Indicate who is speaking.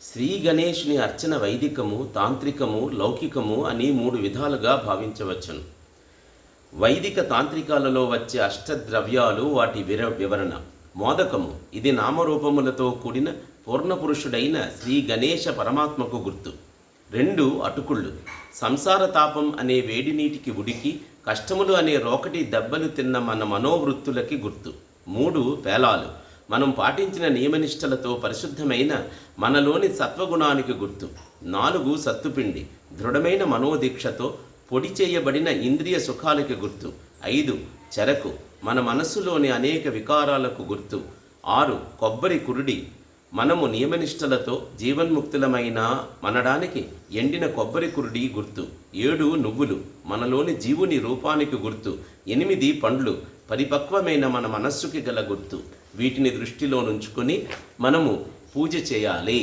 Speaker 1: శ్రీ గణేషుని అర్చన వైదికము, తాంత్రికము, లౌకికము అని 3 విధాలుగా భావించవచ్చును. వైదిక తాంత్రికాలలో వచ్చే అష్టద్రవ్యాలు వాటి వివరణ. మోదకము, ఇది నామరూపములతో కూడిన పూర్ణపురుషుడైన శ్రీ గణేశ పరమాత్మకు గుర్తు. 2 అటుకుళ్ళు, సంసార తాపం అనే వేడి నీటికి ఉడికి కష్టములు అనే రోకటి దెబ్బలు తిన్న మన మనోవృత్తులకి గుర్తు. 3 పేలాలు, మనం పాటించిన నియమనిష్టలతో పరిశుద్ధమైన మనలోని సత్వగుణానికి గుర్తు. 4 సత్తుపిండి, దృఢమైన మనోదీక్షతో పొడి చేయబడిన ఇంద్రియ సుఖాలకి గుర్తు. 5 చెరకు, మన మనస్సులోని అనేక వికారాలకు గుర్తు. 6 కొబ్బరి కురుడి, మనము నియమనిష్టలతో జీవన్ముక్తులమైన మనడానికి ఎండిన కొబ్బరి కురుడి గుర్తు. 7 నువ్వులు, మనలోని జీవుని రూపానికి గుర్తు. 8 పండ్లు, పరిపక్వమైన మన మనస్సుకి గల గుర్తు. వీటిని దృష్టిలో నుంచుకొని మనము పూజ చేయాలి.